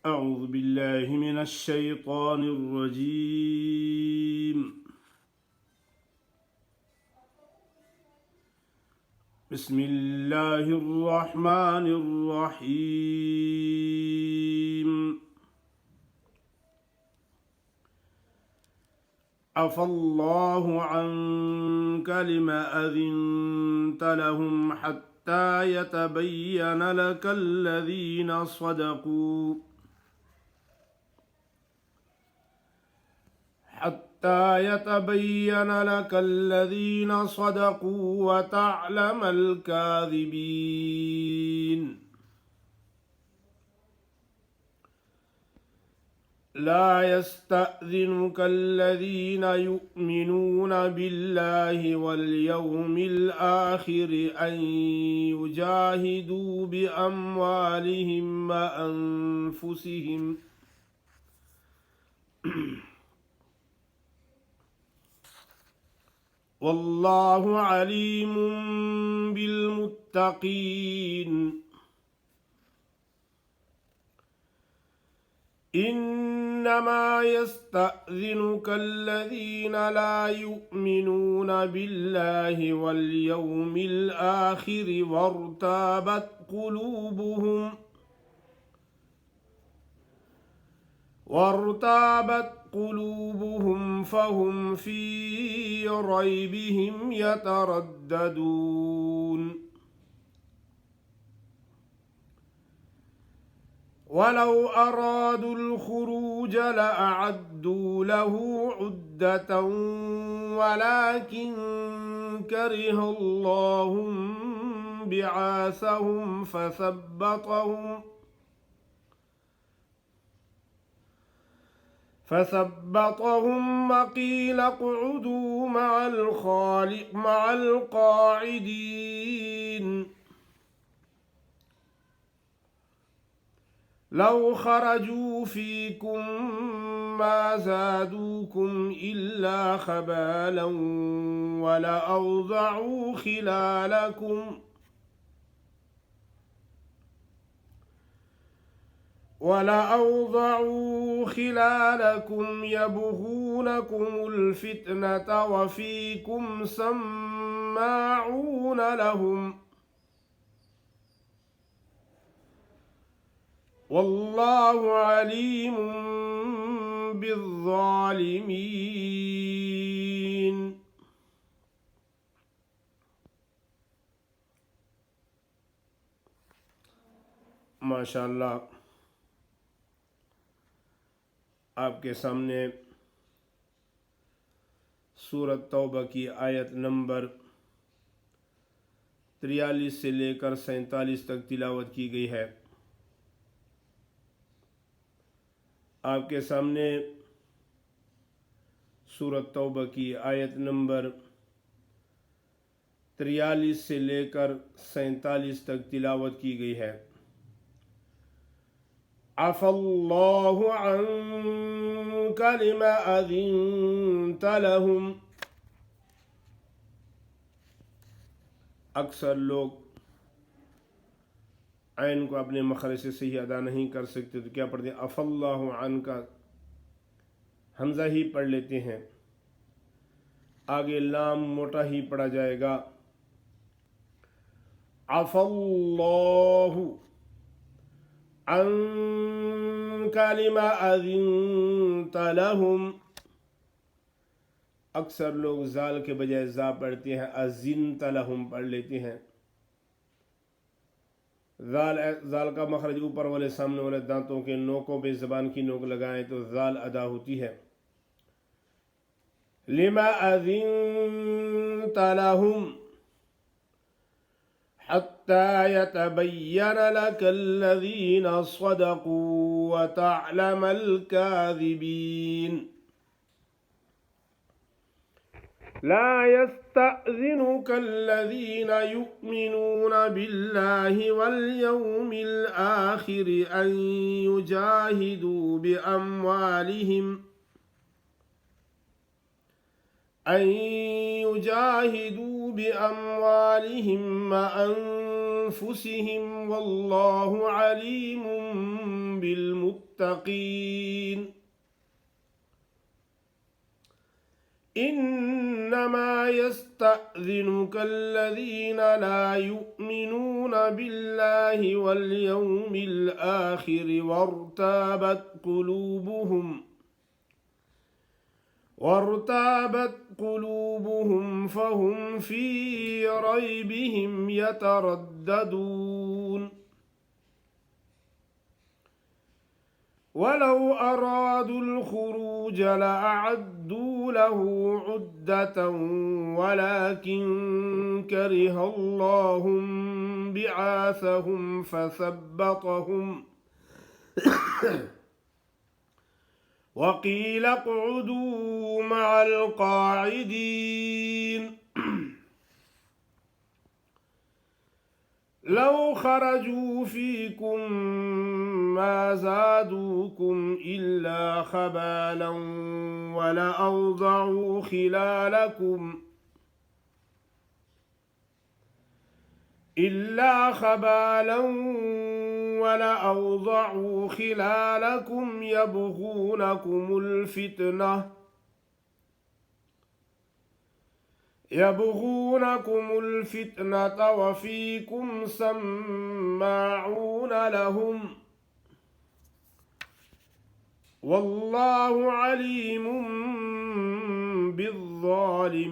أعوذ بالله من الشيطان الرجيم. بسم الله الرحمن الرحيم. عفى الله عنك لما أذنت لهم حتى يتبين لك الذين صدقوا وتعلم الكاذبين. لا يستأذنك الذين يؤمنون بالله واليوم الآخر أن يجاهدوا بأموالهم وأنفسهم والله عليم بالمتقين. إنما يستأذنك الذين لا يؤمنون بالله واليوم الآخر وارتابت قلوبهم فهم في ريبهم يترددون. ولو أرادوا الخروج لأعدوا له عدة ولكن كره الله بعاثهم فثبطهم وقيل اقعدوا مع القاعدين. لو خرجوا فيكم ما زادوكم إلا خبالا ولأوضعوا خلالكم يبغونكم الفتنة وفيكم سماعون لهم والله عليم بالظالمين. माशाअल्लाह, आपके सामने सूरत तौबा की आयत नंबर 43 से लेकर 47 तक तिलावत की गई है। आपके सामने सूरत तौबा की आयत नंबर 43 से लेकर 47 तक तिलावत की गई है। अफ़ल्लाहु अन्का लिमा अज़िनत लहुम। अक्सर लोग ऐन को अपने मखरज से सही अदा नहीं कर सकते तो क्या पढ़ते हैं? अफ़ल्लाहु अन्का, हमज़ा ही पढ़ लेते हैं, आगे लाम मोटा ही पढ़ा जाएगा। अफ़ल्लाहु अन्का लिमा अज़िनत लहुम। अक्सर लोग जाल के बजाय जा पढ़ते हैं, अज़िनत लहुम पढ़ लेते हैं। जाल का मखरज ऊपर वाले सामने वाले दांतों के नोकों पे ज़बान की नोक लगाएं तो जाल अदा होती है। लिमा अज़िनत लहुम हत्ता यतबय्यन लकल्लज़ीन सदक़ू व तअलमल काज़िबीन। ला यस्तअज़िनुक अल्लज़ीन युमिनून बिल्लाहि वल यौमिल आखिर अन युजाहिदू बिअम्वालिहिम व أنفسهم والله عليم بالمتقين إنما يستأذنك الذين لا يؤمنون بالله واليوم الآخر وارتابت قلوبهم فهم في ريبهم يترددون ولو أرادوا الخروج لأعدوا له عدة ولكن كره الله بعاثهم فثبطهم وقيل اقعدوا مع القاعدين لو خرجوا فيكم ما زادوكم إلا خبالا ولأوضعوا خلالكم يبغونكم الفتنة وفيكم سماعون لهم والله عليم بالظالمين